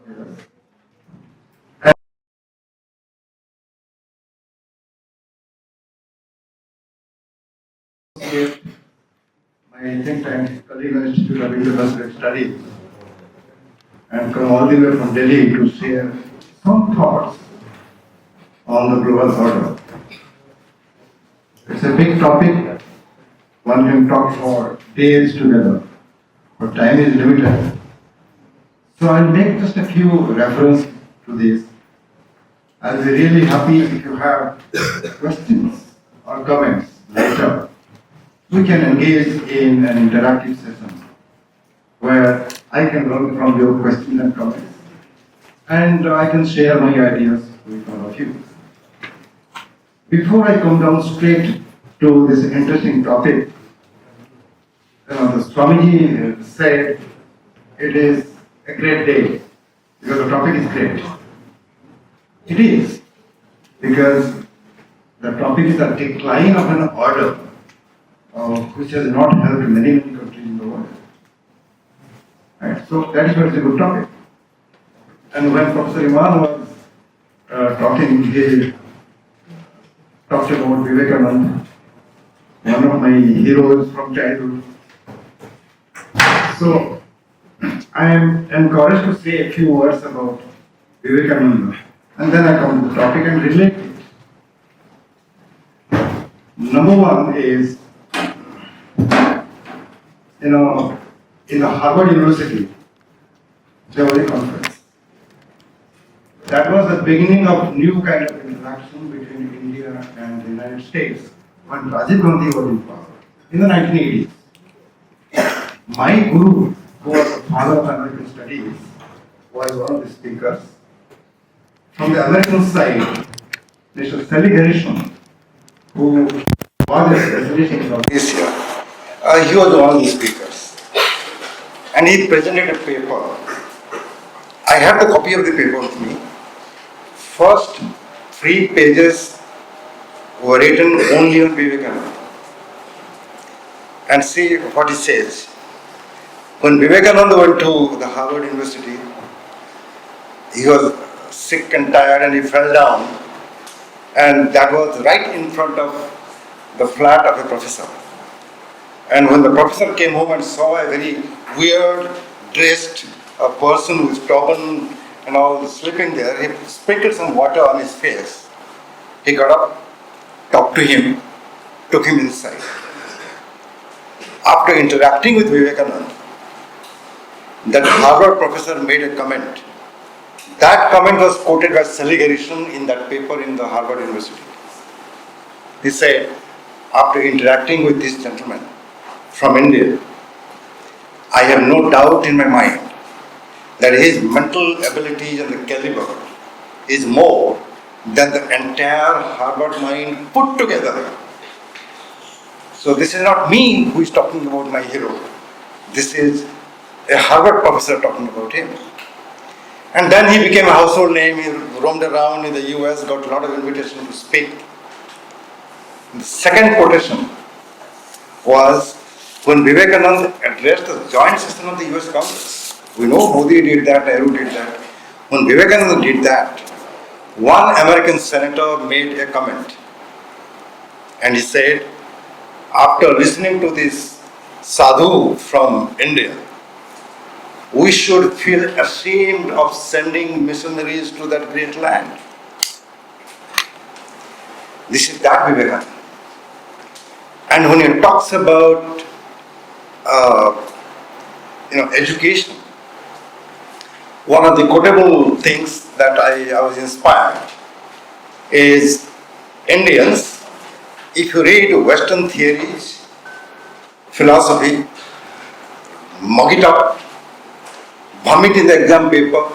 My think tank, Kalinga Institute of Indo-Pacific Studies, and come all the way from Delhi to share some thoughts on the global order. It's a big topic. One can talk for days together, but time is limited. So I'll make just a few references to this. I'll be really happy if you have questions or comments later. We can engage in an interactive session where I can learn from your questions and comments, and I can share my ideas with all of you. Before I come down straight to this interesting topic, the Swamiji said it is a great day because the topic is great. It is because the topic is the decline of an order which has not helped many countries in the world. Right? So that is why it's a good topic. And when Professor Iman was talking, he talked about Vivekananda, one of my heroes from childhood. So I am encouraged to say a few words about Vivekananda, and then I come to the topic and relate it. Number one is, in the Harvard University, there was a conference. That was the beginning of new kind of interaction between India and the United States when Rajiv Gandhi was in power in the 1980s. My guru, who was the father of American studies, was one of the speakers. From the American side, Mr. Sally Harrison, who was the president of this year, he was one of the speakers. And he presented a paper. I have the copy of the paper with me. First 3 pages were written only on Vivekananda. And see what he says. When Vivekananda went to the Harvard University, he was sick and tired and he fell down. And that was right in front of the flat of a professor. And when the professor came home and saw a very weird dressed person with turban and all sleeping there, he sprinkled some water on his face. He got up, talked to him, took him inside. After interacting with Vivekananda, that Harvard professor made a comment. That comment was quoted by Sally Harrison in that paper in the Harvard University. He said, after interacting with this gentleman from India, I have no doubt in my mind that his mental abilities and the caliber is more than the entire Harvard mind put together. So this is not me who is talking about my hero. This is a Harvard professor talking about him. And then he became a household name. He roamed around in the US, got a lot of invitations to speak. The second quotation was when Vivekananda addressed the joint session of the US Congress. We know Modi did that, Nehru did that. When Vivekananda did that, one American senator made a comment. And he said, after listening to this sadhu from India, we should feel ashamed of sending missionaries to that great land. This is that Vivekananda. And when he talks about education, one of the quotable things that I was inspired is Indians, if you read Western theories, philosophy, mug it up, vomit in the exam paper,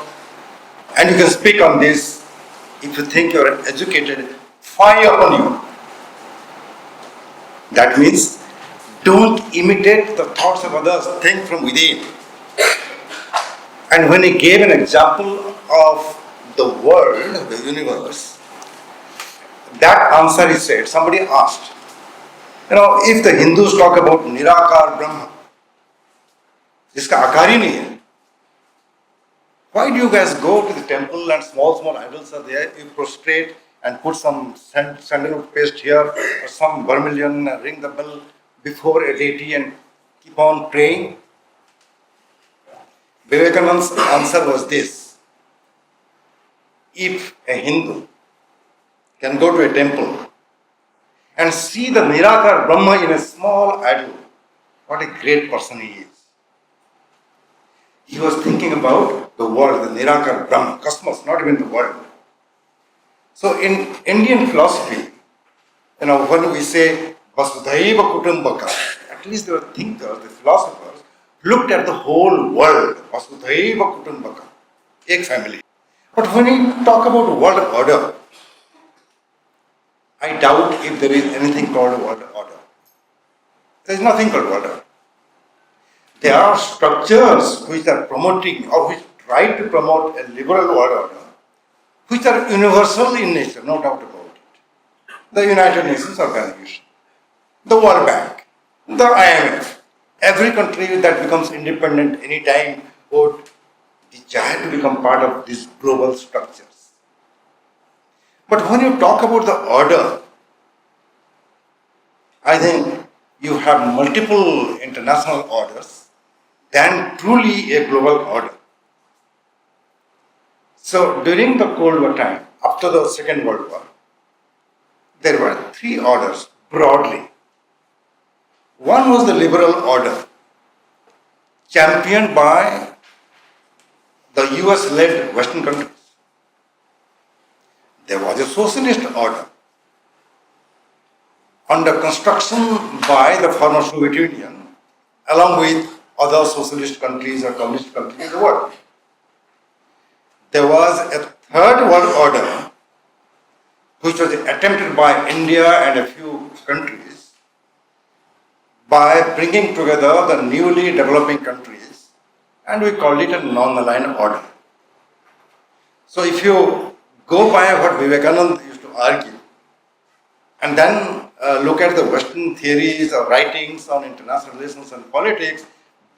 and you can speak on this. If you think you are educated, fire upon you. That means don't imitate the thoughts of others, think from within. And when he gave an example of the world, the universe, that answer he said, somebody asked, if the Hindus talk about Nirakar Brahma, जिसका आकार ही नहीं है, Why do you guys go to the temple and small idols are there? You prostrate and put some sandalwood paste here or some vermilion, ring the bell before a deity and keep on praying? Vivekananda's answer was this: if a Hindu can go to a temple and see the Nirakar Brahma in a small idol, what a great person he is. He was thinking about the world, the Nirakar Brahma, cosmos, not even the world. So in Indian philosophy, when we say Vasudhaiva Kutumbaka, at least the thinkers, the philosophers, looked at the whole world, Vasudhaiva Kutumbaka, ek family. But when we talk about world order, I doubt if there is anything called world order. There is nothing called world order. There are structures which are promoting or which try to promote a liberal world order, which are universal in nature, no doubt about it. The United Nations Organization, the World Bank, the IMF, every country that becomes independent anytime would desire to become part of these global structures. But when you talk about the order, I think you have multiple international orders than truly a global order. So during the Cold War time, after the Second World War, there were three orders broadly. One was the liberal order, championed by the US-led Western countries. There was a socialist order under construction by the former Soviet Union, along with other socialist countries or communist countries in the world. There was a third world order which was attempted by India and a few countries by bringing together the newly developing countries, and we called it a non-aligned order. So if you go by what Vivekananda used to argue and then look at the Western theories or writings on international relations and politics,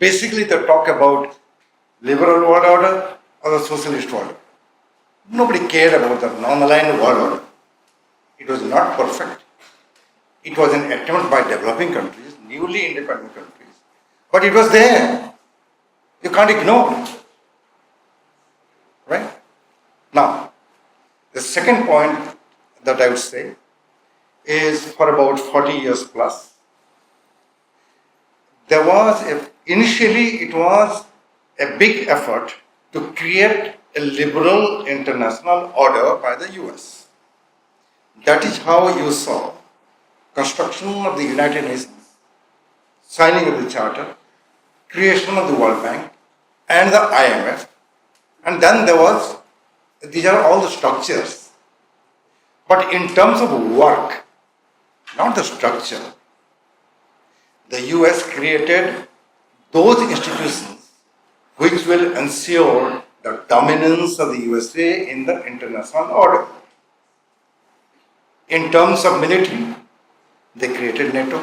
basically they talk about liberal world order or the socialist world order. Nobody cared about the non-aligned world order. It was not perfect. It was an attempt by developing countries, newly independent countries, but it was there. You can't ignore it. Right? Now, the second point that I would say is for about 40 years plus, initially it was a big effort to create a liberal international order by the US. That is how you saw construction of the United Nations, signing of the Charter, creation of the World Bank and the IMF, and then these are all the structures. But in terms of work, not the structure, the US created those institutions which will ensure the dominance of the USA in the international order. In terms of military, they created NATO.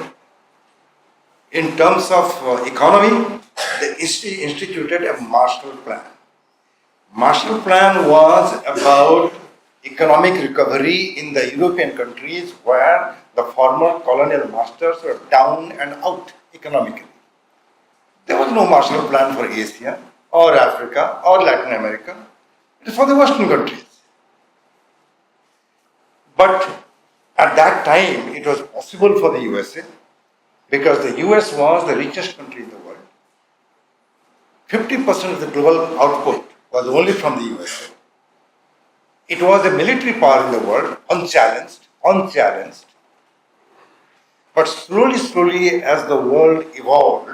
In terms of economy, they instituted a Marshall Plan. Marshall Plan was about economic recovery in the European countries where the former colonial masters were down and out economically. There was no Marshall Plan for Asia or Africa or Latin America. It was for the Western countries. But at that time, it was possible for the USA because the US was the richest country in the world. 50% of the global output was only from the USA. It was a military power in the world, unchallenged. But slowly, as the world evolved,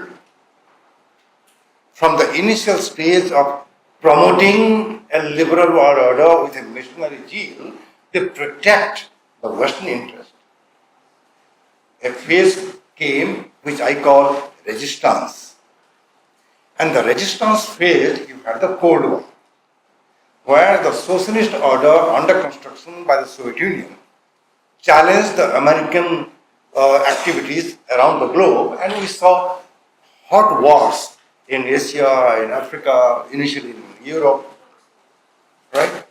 from the initial stage of promoting a liberal world order with a missionary zeal to protect the Western interest, a phase came which I call resistance. And the resistance phase, you had the Cold War, where the socialist order under construction by the Soviet Union challenged the American activities around the globe, and we saw hot wars in Asia, in Africa, initially in Europe, right?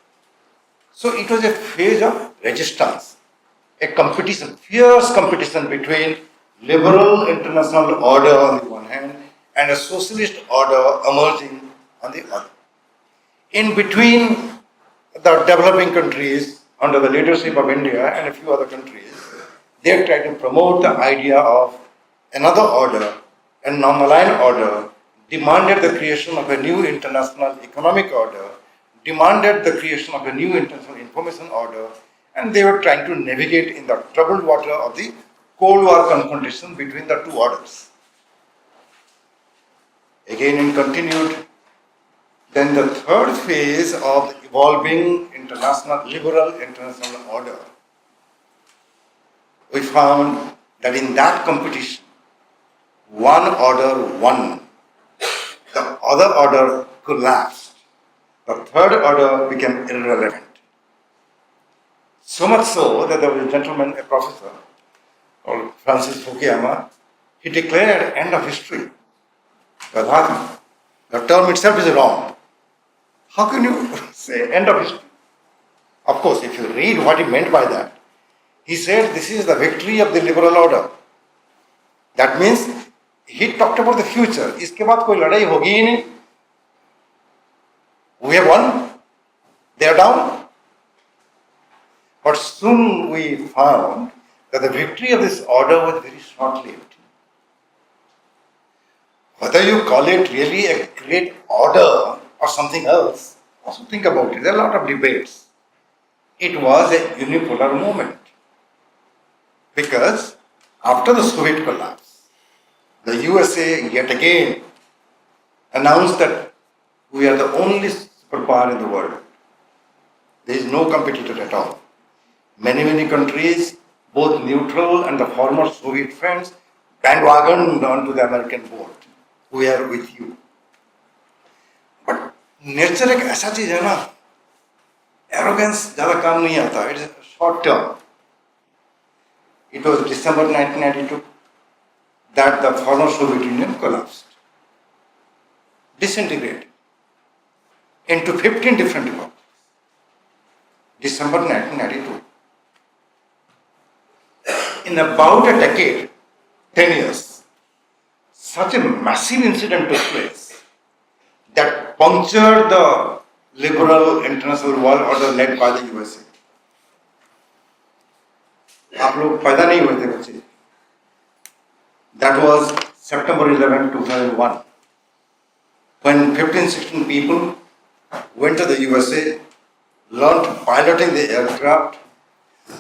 So it was a phase of resistance, a competition, fierce competition between liberal international order on the one hand and a socialist order emerging on the other. In between the developing countries under the leadership of India and a few other countries, they tried to promote the idea of another order, a non-aligned order, demanded the creation of a new international economic order, demanded the creation of a new international information order, and they were trying to navigate in the troubled water of the Cold War confrontation between the two orders. Again, it continued. Then the third phase of the evolving liberal international order, we found that in that competition, one order won, the other order collapsed, the third order became irrelevant. So much so that there was a gentleman, a professor called Francis Fukuyama, he declared end of history. Gadham, the term itself is wrong. How can you say end of history? Of course, if you read what he meant by that, he said this is the victory of the liberal order. That means he talked about the future. इसके बाद कोई लड़ाई होगी ही नहीं. We have won. They are down. But soon we found that the victory of this order was very short-lived. Whether you call it really a great order or something else, also think about it. There are a lot of debates. It was a unipolar movement. Because after the Soviet collapse, the USA yet again announced that we are the only superpower in the world. There is no competitor at all. Many countries, both neutral and the former Soviet friends, bandwagoned onto the American boat. We are with you. But nature एक ऐसा चीज है ना, arrogance ज़्यादा काम नहीं आता. It is short term. It was December 1992 that the former Soviet Union collapsed, disintegrated into 15 different republics. December 1992. In about a decade, 10 years, such a massive incident took place that punctured the liberal international world order led by the USA. आप लोग पैदा नहीं हुए थे बच्चे. That was September 11, 2001, when 15-16 people went to the USA, learned piloting the aircraft,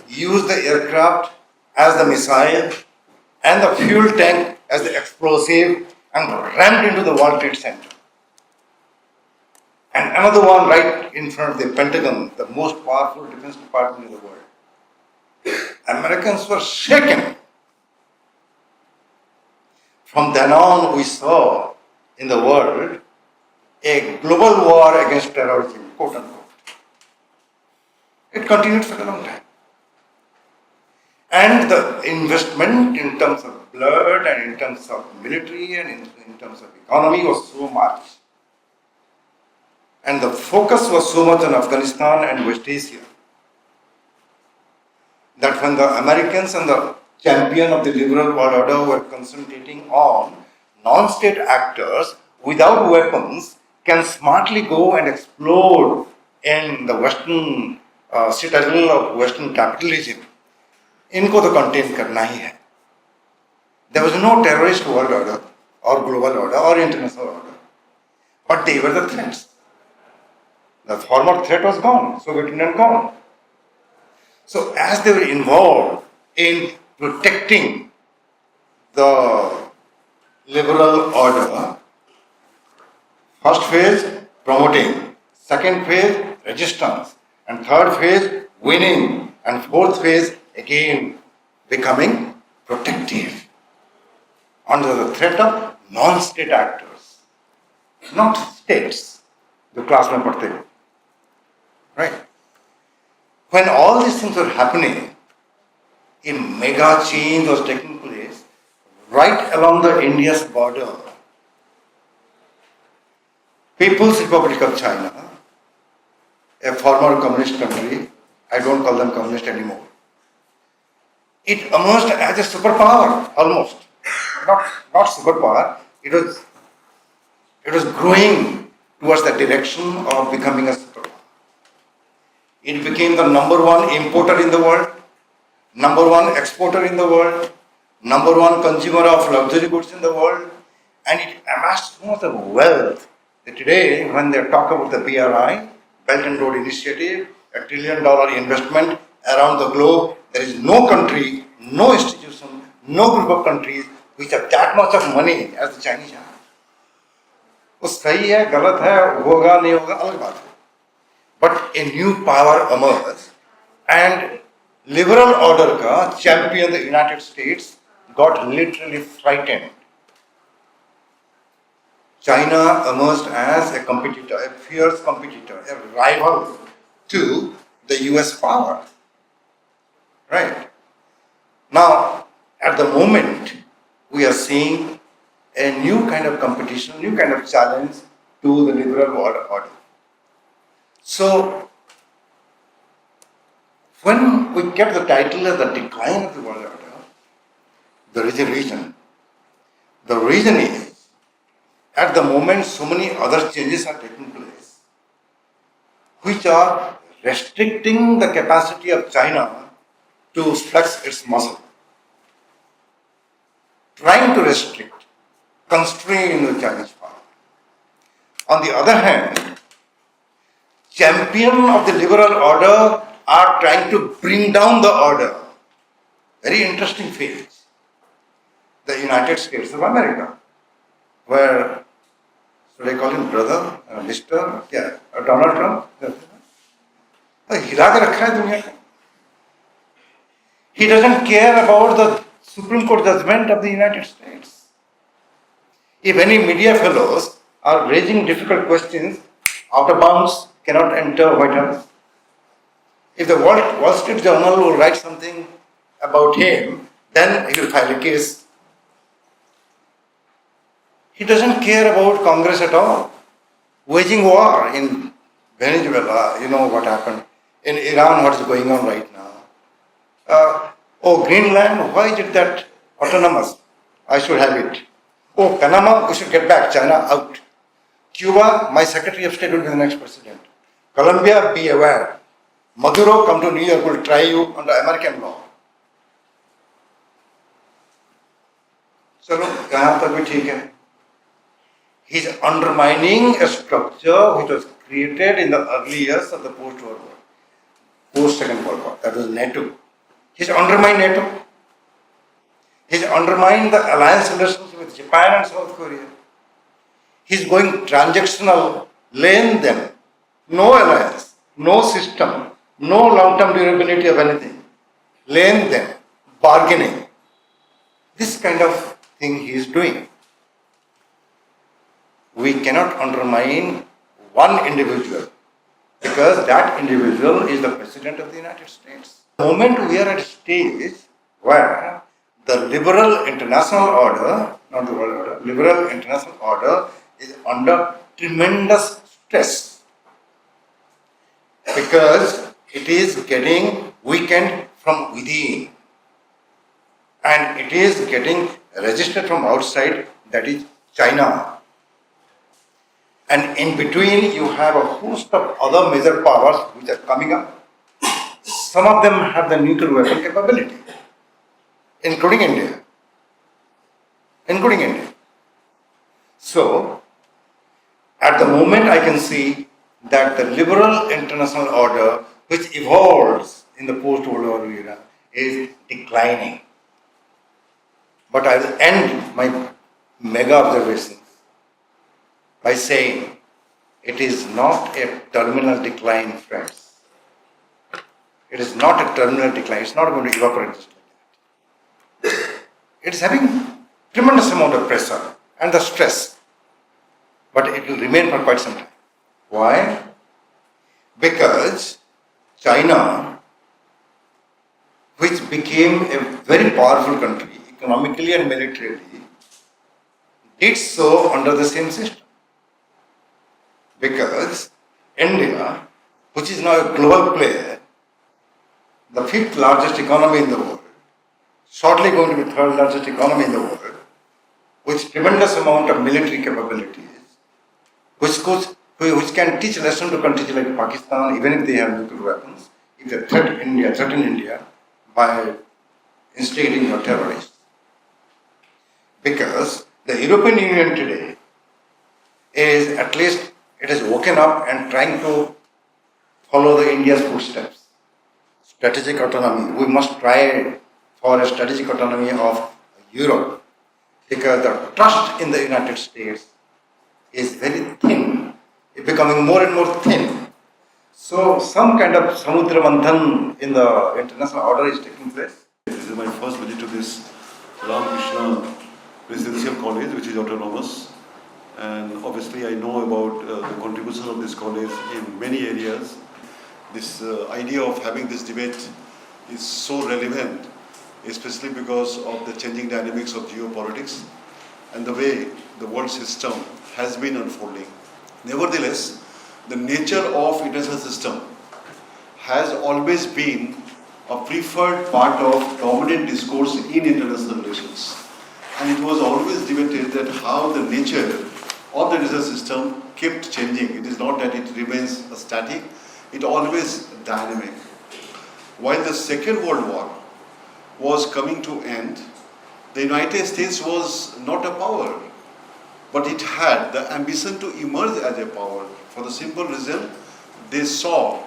used the aircraft as the missile and the fuel tank as the explosive, and rammed into the World Trade Center. And another one right in front of the Pentagon, the most powerful defense department in the world. Americans were shaken. From then on, we saw in the world a global war against terrorism, quote unquote. It continued for a long time. And the investment in terms of blood and in terms of military and in terms of economy was so much. And the focus was so much on Afghanistan and West Asia that when the Americans and the champion of the liberal world order were concentrating on non-state actors without weapons can smartly go and explode in the Western citadel of Western capitalism. इनको तो contain करना ही है. There was no terrorist world order or global order or international order, but they were the threats. The former threat was gone, Soviet Union gone. So as they were involved in protecting the liberal order, first phase promoting, second phase resistance, and third phase winning, and fourth phase again becoming protective under the threat of non-state actors, not states. The class में पढ़ते हो, right? When all these things were happening, a mega change was taking place right along the India's border. People's Republic of China, a former communist country, I don't call them communist anymore, it emerged as a superpower, almost. Not superpower, it was growing towards the direction of becoming a superpower. It became the number one importer in the world, number one exporter in the world, number one consumer of luxury goods in the world, and it amassed so much of wealth that today, when they talk about the BRI, Belt and Road Initiative, $1 trillion investment around the globe, there is no country, no institution, no group of countries which have that much of money as the Chinese have. वो सही है, गलत है, होगा नहीं होगा अलग बात है. But a new power emerged, and liberal order का champion the United States got literally frightened. China emerged as a competitor, a fierce competitor, a rival to the US power. Right? Now, at the moment, we are seeing a new kind of competition, new kind of challenge to the liberal order. So, when we kept the title as The Decline of the World Order, there is a reason. The reason is, at the moment, so many other changes are taking place, which are restricting the capacity of China to flex its muscle, trying to restrict, constrain the Chinese power. On the other hand, champions of the liberal order are trying to bring down the order. Very interesting phase. The United States of America, where, should I call him brother, Mr. Donald Trump? हिला के रखा है दुनिया को. He doesn't care about the Supreme Court judgment of the United States. If any media fellows are raising difficult questions, out of bounds, cannot enter White House. If the Wall Street Journal will write something about him, then he will file a case. He doesn't care about Congress at all. Waging war in Venezuela, you know what happened. In Iran, what is going on right now. Greenland, why is it that autonomous? I should have it. Panama, we should get back. China, out. Cuba, my Secretary of State will be the next president. Colombia, be aware. Maduro, come to New York, will try you under American law. चलो यहाँ तक भी ठीक है. He is undermining a structure which was created in the early years of the post-World War, post-Second World War. That was NATO. He has undermined NATO. He has undermined the alliance relationship with Japan and South Korea. He is going transactional, lend them, no alliance, no system, no long-term durability of anything. Lend them, bargaining. This kind of thing he is doing. We cannot undermine one individual because that individual is the President of the United States. The moment we are at a stage where the liberal international order, not the world order, liberal international order is under tremendous stress because it is getting weakened from within and it is getting resisted from outside, that is China. And in between you have a host of other major powers which are coming up. Some of them have the nuclear weapon capability, including India. So, at the moment I can see that the liberal international order which evolves in the post-World War era is declining. But I will end my mega observations by saying it is not a terminal decline, friends. It is not a terminal decline. It's not going to evaporate just like that. It is having tremendous amount of pressure and the stress, but it will remain for quite some time. Why? Because China, which became a very powerful country economically and militarily, did so under the same system. Because India, which is now a global player, the fifth largest economy in the world, shortly going to be third largest economy in the world, with tremendous amount of military capabilities, which can teach lesson to countries like Pakistan, even if they have nuclear weapons, if they threaten India by instigating your terrorists. Because the European Union today is, at least it has woken up and trying to follow the India's footsteps. Strategic autonomy. We must try for a strategic autonomy of Europe, because the trust in the United States is very thin. It's becoming more and more thin. So some kind of Samudra Manthan in the international order is taking place. This is my first visit to this Ramakrishna Residential College, which is autonomous. And obviously I know about the contribution of this college in many areas. This idea of having this debate is so relevant, especially because of the changing dynamics of geopolitics and the way the world system has been unfolding. Nevertheless, the nature of international system has always been a preferred part of dominant discourse in international relations. And it was always debated that how the nature of the international system kept changing. It is not that it remains static, it always dynamic. While the Second World War was coming to end, the United States was not a power, but it had the ambition to emerge as a power. For the simple reason, they saw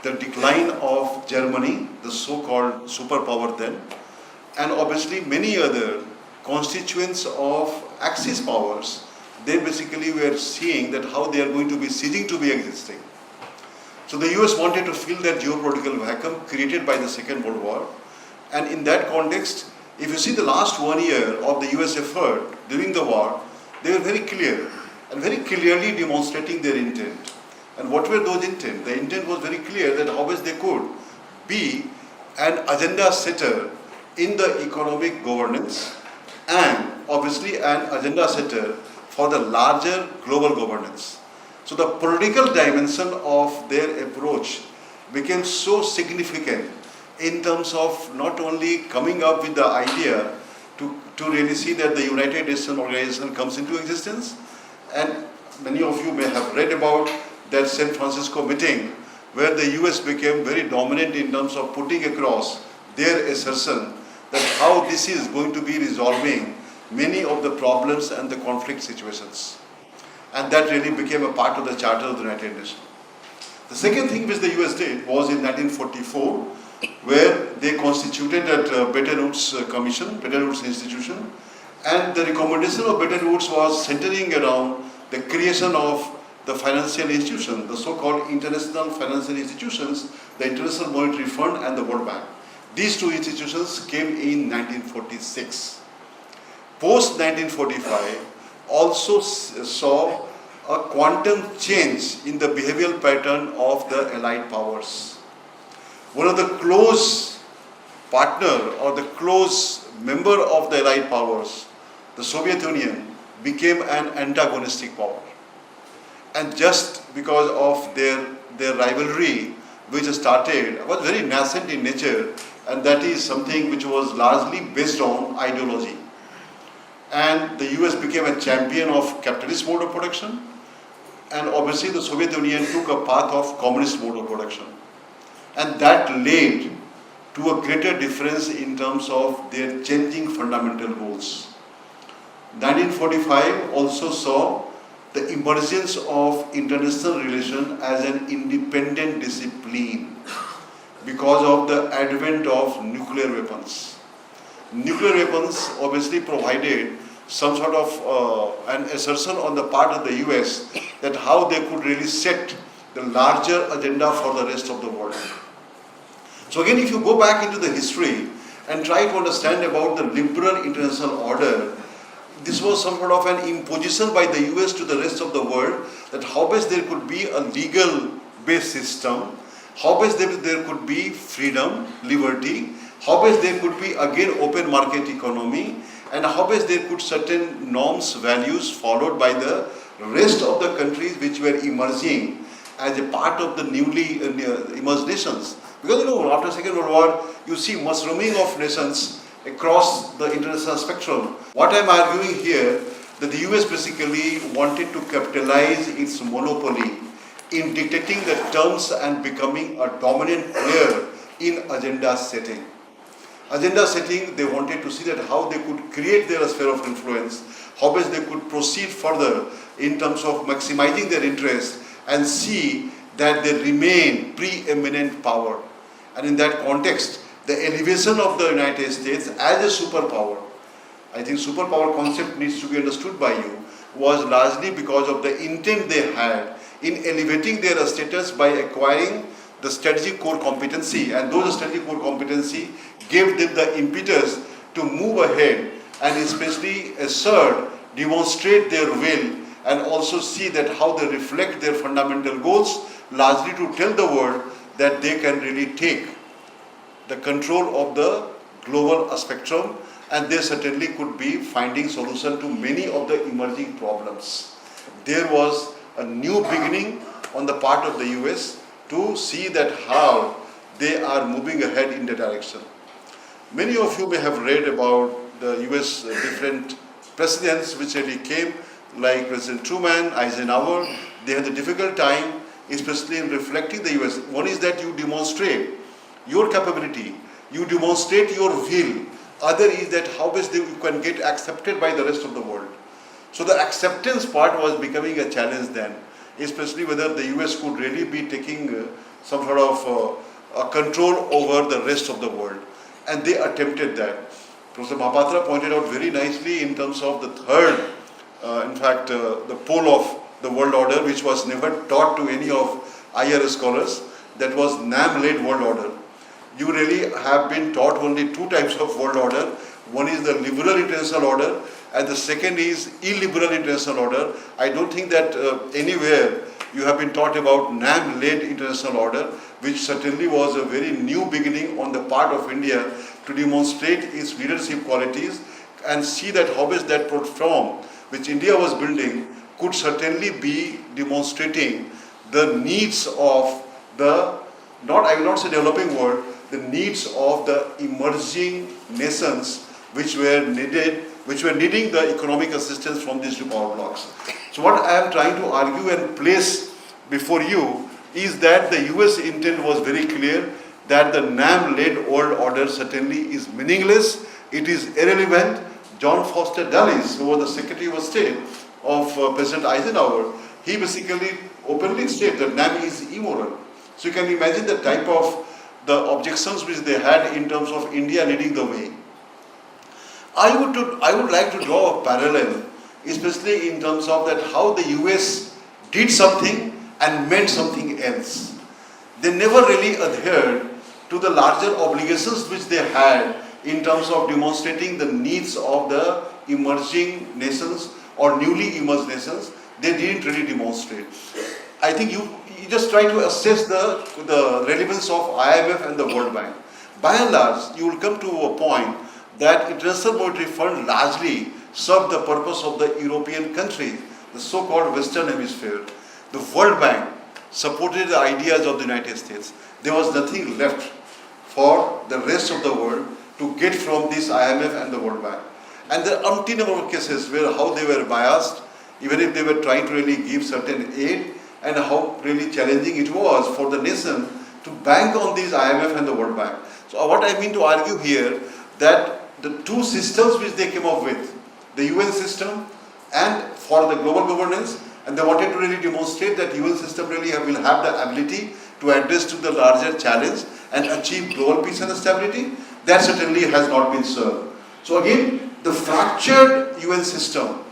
the decline of Germany, the so-called superpower then, and obviously many other constituents of Axis powers. They basically were seeing that how they are going to be ceasing to be existing. So the US wanted to fill that geopolitical vacuum created by the Second World War. And in that context, if you see the last 1 year of the US effort during the war, they were very clear and very clearly demonstrating their intent. And what were those intent? The intent was very clear that how best they could be an agenda setter in the economic governance and obviously an agenda setter for the larger global governance. So the political dimension of their approach became so significant in terms of not only coming up with the idea to really see that the United Nations organization comes into existence, and many of you may have read about that San Francisco meeting where the US became very dominant in terms of putting across their assertion that how this is going to be resolving many of the problems and the conflict situations. And that really became a part of the Charter of the United Nations. The second thing which the US did was in 1944, where they constituted that Bretton Woods Commission, Bretton Woods Institution, and the recommendation of Bretton Woods was centering around the creation of the financial institution, the so-called international financial institutions, the International Monetary Fund and the World Bank. These two institutions came in 1946. Post-1945 also saw a quantum change in the behavioral pattern of the Allied powers. One of the close partner or the close member of the Allied powers, the Soviet Union, became an antagonistic power. And just because of their rivalry, which started, was very nascent in nature, and that is something which was largely based on ideology. And the US became a champion of capitalist mode of production, and obviously the Soviet Union took a path of communist mode of production. And that led to a greater difference in terms of their changing fundamental goals. 1945 also saw the emergence of international relations as an independent discipline because of the advent of nuclear weapons. Nuclear weapons obviously provided some sort of an assertion on the part of the US that how they could really set the larger agenda for the rest of the world. So again, if you go back into the history and try to understand about the liberal international order, this was some sort of an imposition by the US to the rest of the world that how best there could be a legal based system, how best there could be freedom, liberty, how best there could be again open market economy, and how best there could certain norms, values followed by the rest of the countries which were emerging as a part of the newly emerged nations. Because after Second World War, you see mushrooming of nations across the international spectrum. What I'm arguing here, that the US basically wanted to capitalize its monopoly in dictating the terms and becoming a dominant player in agenda setting. Agenda setting, they wanted to see that how they could create their sphere of influence, how best they could proceed further in terms of maximizing their interest and see that they remain preeminent power. And in that context, the elevation of the United States as a superpower, I think superpower concept needs to be understood by you, was largely because of the intent they had in elevating their status by acquiring the strategic core competency, and those strategic core competency gave them the impetus to move ahead and especially assert, demonstrate their will, and also see that how they reflect their fundamental goals, largely to tell the world that they can really take the control of the global spectrum, and they certainly could be finding solution to many of the emerging problems. There was a new beginning on the part of the US to see that how they are moving ahead in that direction. Many of you may have read about the US different presidents which really came, like President Truman, Eisenhower. They had a difficult time, especially in reflecting the US. One is that you demonstrate your capability, you demonstrate your will. Other is that how best you can get accepted by the rest of the world. So the acceptance part was becoming a challenge then, especially whether the US could really be taking some sort of control over the rest of the world. And they attempted that. Professor Mahapatra pointed out very nicely in terms of the third, the pole of the world order, which was never taught to any of IR scholars, that was NAM-led world order. You really have been taught only two types of world order. One is the liberal international order, and the second is illiberal international order. I don't think that anywhere you have been taught about NAM-led international order, which certainly was a very new beginning on the part of India to demonstrate its leadership qualities and see that how is that platform which India was building could certainly be demonstrating the needs of the, I will not say developing world, the needs of the emerging nations which were needing the economic assistance from these two power blocks. So what I am trying to argue and place before you is that the US intent was very clear that the NAM-led world order certainly is meaningless, it is irrelevant. John Foster Dulles, who was the Secretary of State of President Eisenhower, he basically openly stated that NAM is immoral. So you can imagine the type of the objections which they had in terms of India leading the way. I would like to draw a parallel, especially in terms of that how the US did something and meant something else. They never really adhered to the larger obligations which they had in terms of demonstrating the needs of the emerging nations or newly emerged nations. They didn't really demonstrate. I think you just try to assess the relevance of IMF and the World Bank. By and large, you will come to a point that International Monetary Fund largely served the purpose of the European countries, the so-called Western Hemisphere. The World Bank supported the ideas of the United States. There was nothing left for the rest of the world to get from this IMF and the World Bank. And there are umpteen number of cases where how they were biased, even if they were trying to really give certain aid, and how really challenging it was for the nation to bank on these IMF and the World Bank. So what I mean to argue here, that the two systems which they came up with, the UN system and for the global governance, and they wanted to really demonstrate that UN system really will have the ability to address to the larger challenge and achieve global peace and stability, that certainly has not been served. So again, the fractured UN system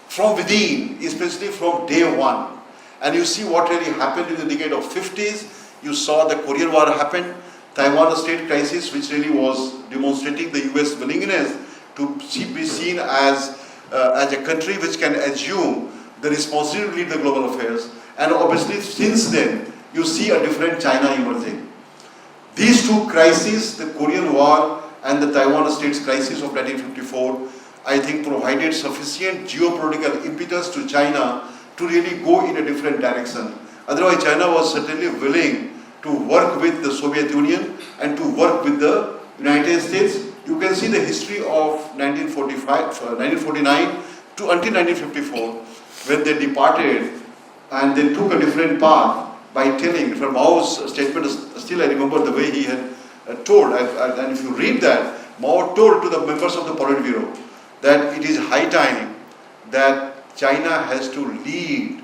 from within, especially from day one, and you see what really happened in the decade of 50s, you saw the Korean War happen, Taiwan state crisis, which really was demonstrating the US willingness to be seen as a country which can assume the responsibility to lead the global affairs. And obviously since then, you see a different China emerging. These two crises, the Korean War and the Taiwan States crisis of 1954, I think provided sufficient geopolitical impetus to China to really go in a different direction. Otherwise, China was certainly willing to work with the Soviet Union and to work with the United States. You can see the history of 1949 to until 1954, when they departed and they took a different path by telling, from Mao's statement, still I remember the way he had told, and if you read that, Mao told to the members of the Politburo that it is high time that China has to lead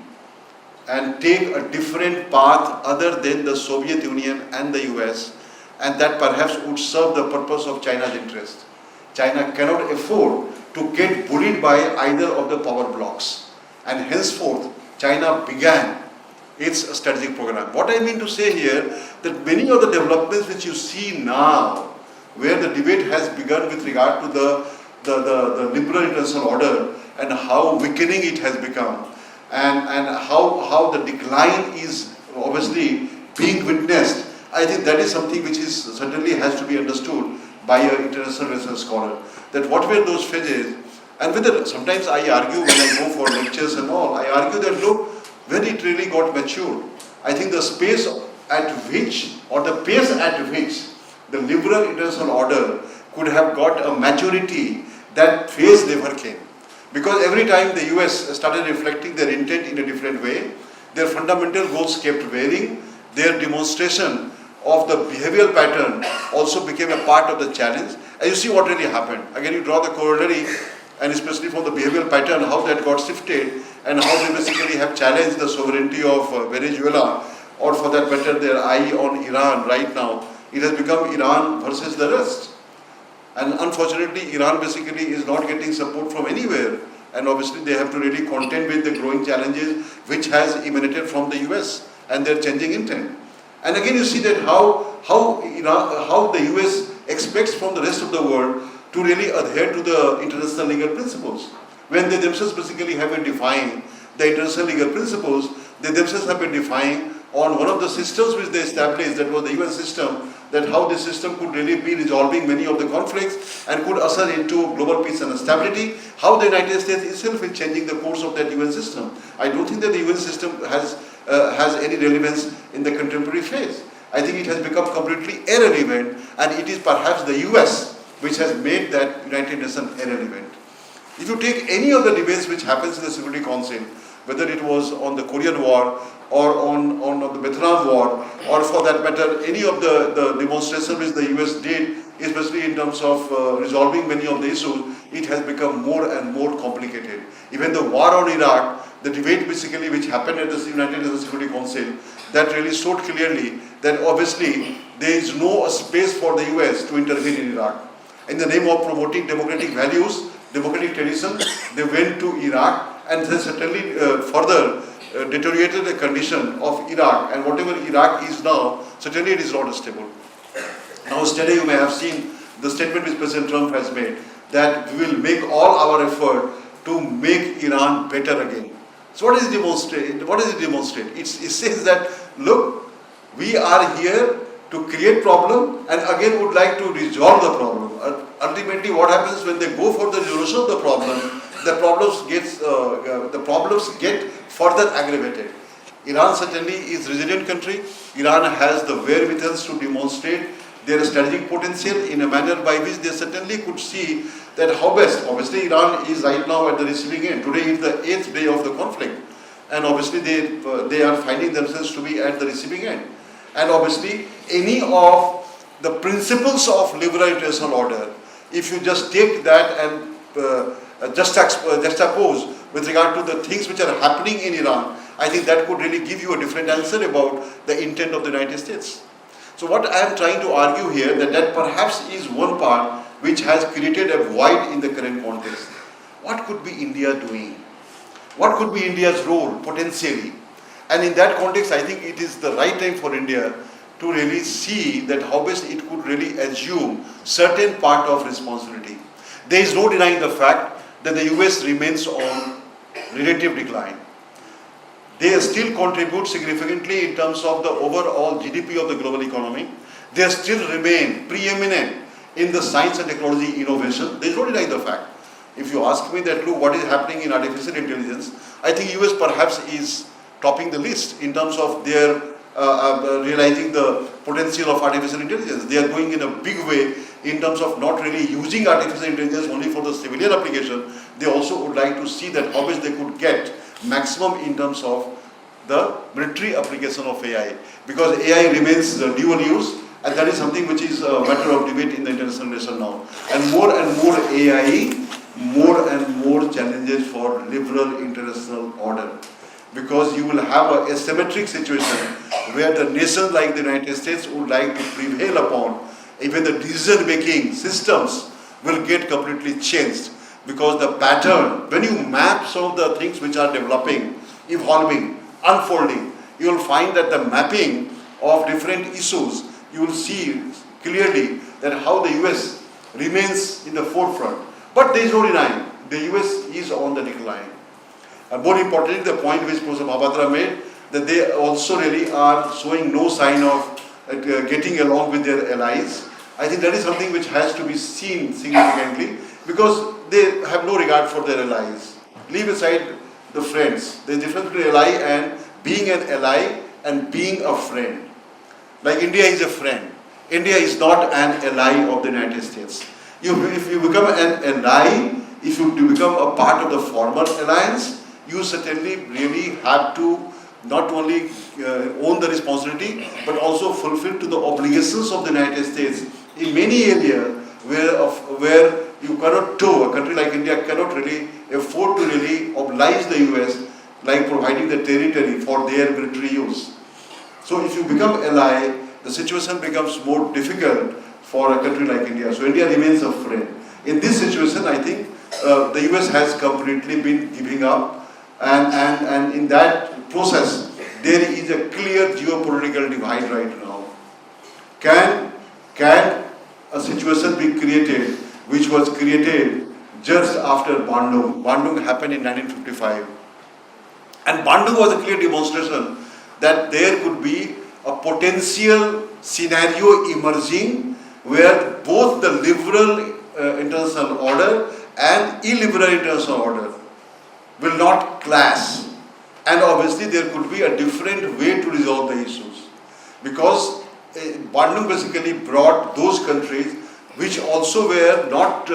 and take a different path other than the Soviet Union and the US, and that perhaps would serve the purpose of China's interest. China cannot afford to get bullied by either of the power blocks, and henceforth China began its strategic program. What I mean to say here, that many of the developments which you see now, where the debate has begun with regard to the liberal international order and how weakening it has become, and how the decline is obviously being witnessed, I think that is something which is certainly has to be understood by an international relations scholar. That what were those phases, and whether sometimes I argue when I go for lectures and all, I argue that look, when it really got matured, I think the space at which, or the pace at which the liberal international order could have got a maturity, that phase never came. Because every time the US started reflecting their intent in a different way, their fundamental goals kept varying, their demonstration of the behavioral pattern also became a part of the challenge. And you see what really happened. Again, you draw the corollary, and especially from the behavioral pattern, how that got shifted, and how they basically have challenged the sovereignty of Venezuela, or for that matter, their eye on Iran right now. It has become Iran versus the rest. And unfortunately, Iran basically is not getting support from anywhere. And obviously, they have to really contend with the growing challenges which has emanated from the US and their changing intent. And again, you see that how the US expects from the rest of the world to really adhere to the international legal principles. When they themselves basically have been defying the international legal principles, they themselves have been defying on one of the systems which they established, that was the UN system, that how this system could really be resolving many of the conflicts and could usher into global peace and stability, how the United States itself is changing the course of that UN system. I don't think that the UN system has any relevance in the contemporary phase. I think it has become completely irrelevant, and it is perhaps the US which has made that United Nations irrelevant. If you take any of the debates which happens in the Security Council, whether it was on the Korean War or on the Vietnam War, or for that matter, any of the demonstrations which the US did, especially in terms of resolving many of the issues, it has become more and more complicated. Even the war on Iraq, the debate basically which happened at the United Nations Security Council, that really showed clearly that obviously there is no space for the US to intervene in Iraq. In the name of promoting democratic values, democratic tradition, they went to Iraq, and they certainly further deteriorated the condition of Iraq, and whatever Iraq is now, certainly it is not stable. Now yesterday you may have seen the statement which President Trump has made, that we will make all our effort to make Iran better again. So what does it demonstrate? It says that, look, we are here to create problem, and again would like to resolve the problem. Ultimately, what happens when they go for the resolution of the problem, the problems get further aggravated. Iran certainly is a resilient country. Iran has the wherewithal to demonstrate their strategic potential in a manner by which they certainly could see that how best. Obviously, Iran is right now at the receiving end. Today is the 8th day of the conflict, and obviously they are finding themselves to be at the receiving end. And obviously, any of the principles of liberal international order, if you just take that and juxtapose with regard to the things which are happening in Iran, I think that could really give you a different answer about the intent of the United States. So what I am trying to argue here, that perhaps is one part which has created a void in the current context. What could be India doing? What could be India's role potentially? And in that context, I think it is the right time for India to really see that how best it could really assume certain part of responsibility. There is no denying the fact that the US remains on relative decline. They still contribute significantly in terms of the overall GDP of the global economy. They still remain preeminent in the science and technology innovation. There is no denying the fact. If you ask me that, look, what is happening in artificial intelligence, I think US perhaps is topping the list in terms of their realizing the potential of artificial intelligence. They are going in a big way in terms of not really using artificial intelligence only for the civilian application. They also would like to see that how much they could get maximum in terms of the military application of AI, because AI remains dual use, and that is something which is a matter of debate in the international relation now. And more AI, more and more challenges for liberal international order, because you will have a asymmetric situation where the nations like the United States would like to prevail upon, even the decision-making systems will get completely changed, because the pattern, when you map some of the things which are developing, evolving, unfolding, you will find that the mapping of different issues, you will see clearly that how the US remains in the forefront. But there is no denying, the US is on the decline. And more importantly, the point which Prof. Mahapatra made, that they also really are showing no sign of getting along with their allies. I think that is something which has to be seen significantly, because they have no regard for their allies. Leave aside the friends. There is a difference between ally and being an ally and being a friend. Like India is a friend. India is not an ally of the United States. If you become an ally, if you become a part of the former alliance, you certainly really have to not only own the responsibility, but also fulfill to the obligations of the United States in many areas where you cannot a country like India cannot really afford to really oblige the US, like providing the territory for their military use. So if you become ally, the situation becomes more difficult for a country like India. So India remains a friend. In this situation, I think the US has completely been giving up, and in that process, there is a clear geopolitical divide right now. Can a situation be created which was created just after Bandung? Bandung happened in 1955. And Bandung was a clear demonstration that there could be a potential scenario emerging where both the liberal international order and illiberal international order will not clash. And obviously there could be a different way to resolve the issues. Because Bandung basically brought those countries which also were not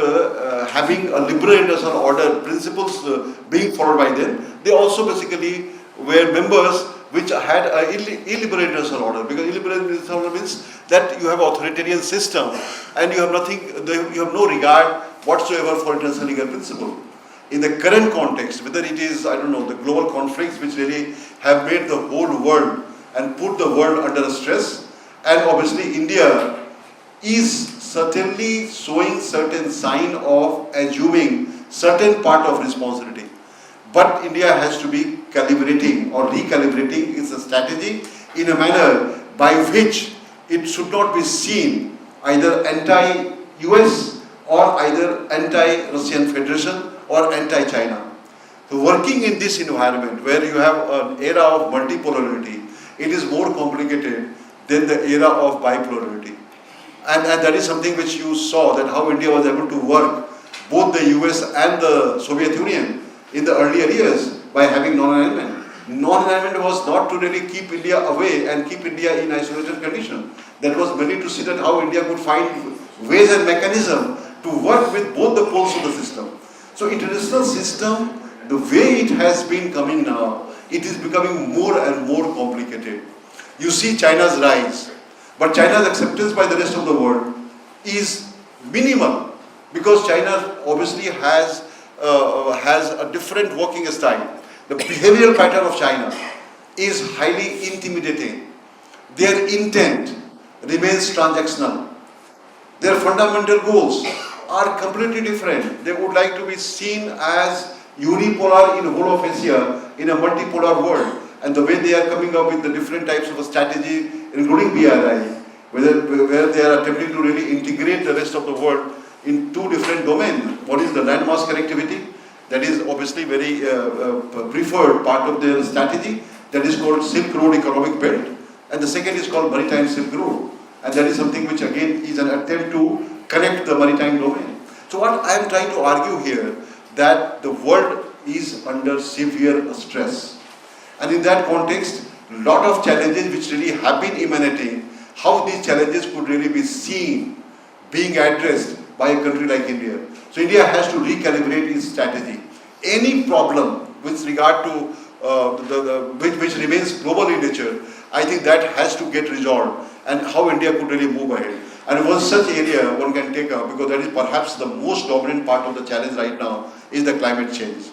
having a liberal international order principles being followed by them. They also basically were members which had an illiberal international order, because illiberal international order means that you have authoritarian system and you have nothing, you have no regard whatsoever for international legal principle. In the current context, whether it is, I don't know, the global conflicts which really have made the whole world and put the world under stress, and obviously India is certainly showing certain sign of assuming certain part of responsibility. But India has to be calibrating or recalibrating its strategy in a manner by which it should not be seen either anti-US or either anti-Russian Federation or anti-China. So working in this environment where you have an era of multipolarity, it is more complicated than the era of bipolarity. And that is something which you saw, that how India was able to work both the US and the Soviet Union in the earlier years by having non-alignment. Non-alignment was not to really keep India away and keep India in isolated condition. That was merely to see that how India could find ways and mechanisms to work with both the poles of the system. So international system, the way it has been coming now, it is becoming more and more complicated. You see China's rise, but China's acceptance by the rest of the world is minimal, because China obviously has a different working style. The behavioral pattern of China is highly intimidating. Their intent remains transactional. Their fundamental goals are completely different. They would like to be seen as unipolar in the whole of Asia, in a multipolar world. And the way they are coming up with the different types of a strategy, including BRI, where they are attempting to really integrate the rest of the world in two different domains. One is the landmass connectivity, that is obviously very preferred part of their strategy, that is called Silk Road Economic Belt, and the second is called Maritime Silk Road, and that is something which again is an attempt to connect the maritime domain. So what I am trying to argue here, that the world is under severe stress. And in that context, lot of challenges which really have been emanating, how these challenges could really be seen, being addressed by a country like India. So India has to recalibrate its strategy. Any problem with regard to which remains global in nature, I think that has to get resolved, and how India could really move ahead. And one such area one can take up, because that is perhaps the most dominant part of the challenge right now, is the climate change.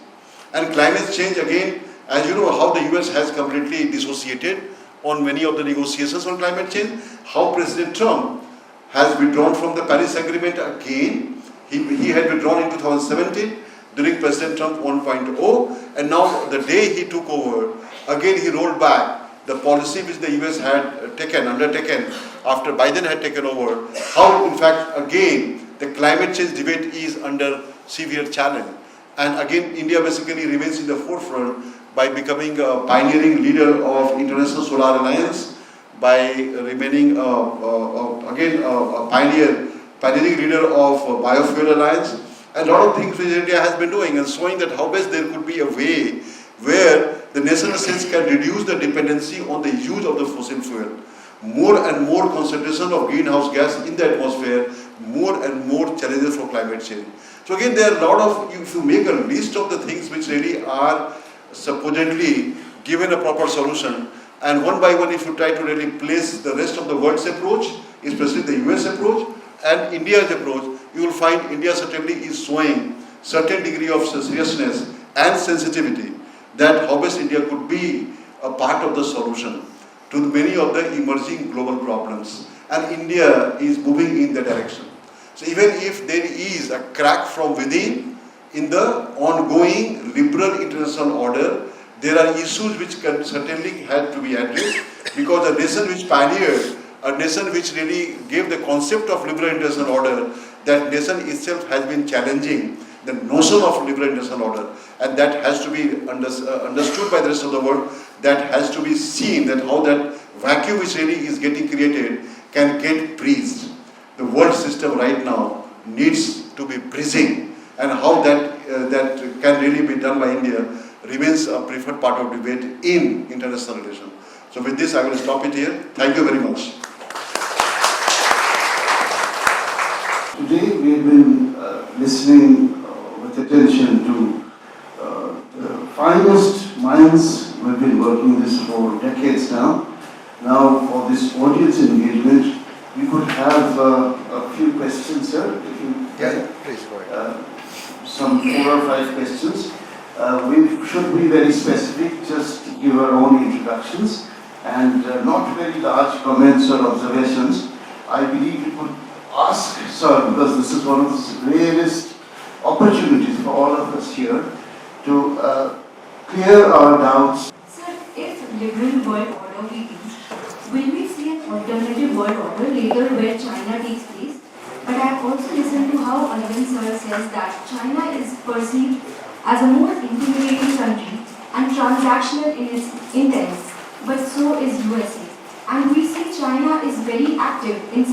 And climate change, again, as you know, how the US has completely dissociated on many of the negotiations on climate change, how President Trump has withdrawn from the Paris Agreement again. He had withdrawn in 2017 during President Trump 1.0, and now the day he took over, again he rolled back the policy which the US had undertaken after Biden had taken over. How, in fact, again, the climate change debate is under severe challenge. And again, India basically remains in the forefront by becoming a pioneering leader of International Solar Alliance, by remaining again a pioneering leader of Biofuel Alliance, and a lot of things which India has been doing, and showing that how best there could be a way where the nation states can reduce the dependency on the use of the fossil fuel. More and more concentration of greenhouse gas in the atmosphere, more and more challenges for climate change. So again, there are a lot of, if you make a list of the things which really are supposedly given a proper solution, and one by one if you try to really place the rest of the world's approach, especially the US approach and India's approach, you will find India certainly is showing certain degree of seriousness and sensitivity, that how best India could be a part of the solution to many of the emerging global problems. And India is moving in that direction. So even if there is a crack from within in the ongoing liberal international order, there are issues which can certainly have to be addressed, because a nation which pioneered, a nation which really gave the concept of liberal international order, that nation itself has been challenging the notion of liberal international order, and that has to be understood by the rest of the world. That has to be seen, that how that vacuum which really is getting created can get breached. The world system right now needs to be breathing, and how that can really be done by India remains a preferred part of debate in international relations. So with this, I will stop it here. Thank you very much. Today we have been listening with attention to the finest minds who have been working this for decades now. Now for this audience engagement, we could have a few questions, sir. If you Please go ahead. some 4 or 5 questions. We should be very specific, just give our own introductions and not very large comments or observations. I believe we could ask, sir, because this is one of the rarest opportunities for all of us here to clear our doubts. Sir, if liberal world order weakens, will we see an alternative world order later where China takes place? But I have also listened to how Arvind sir says that China is perceived as a more intimidating country and transactional in its intents, but so is USA. And we see China is very active in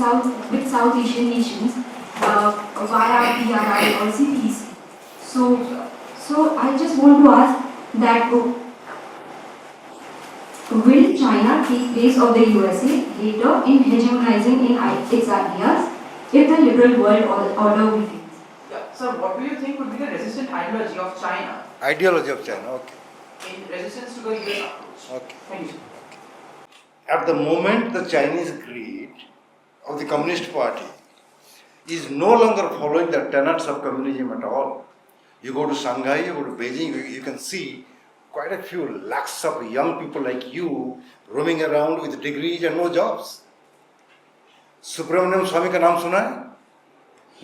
with South Asian nations via PRI or CPEC. So I just want to ask that will China take place of the USA later in hegemonizing in its ideas if the liberal world order weakens? Yeah. Sir, what do you think would be the resistant ideology of China Ideology of China, okay. in resistance to the US approach? Okay. Thank you. At the moment, the Chinese greed of the Communist Party is no longer following the tenets of communism at all. You go to Shanghai, you go to Beijing, you can see quite a few lakhs of young people like you roaming around with degrees and no jobs. Subramaniam Swami का नाम सुना है?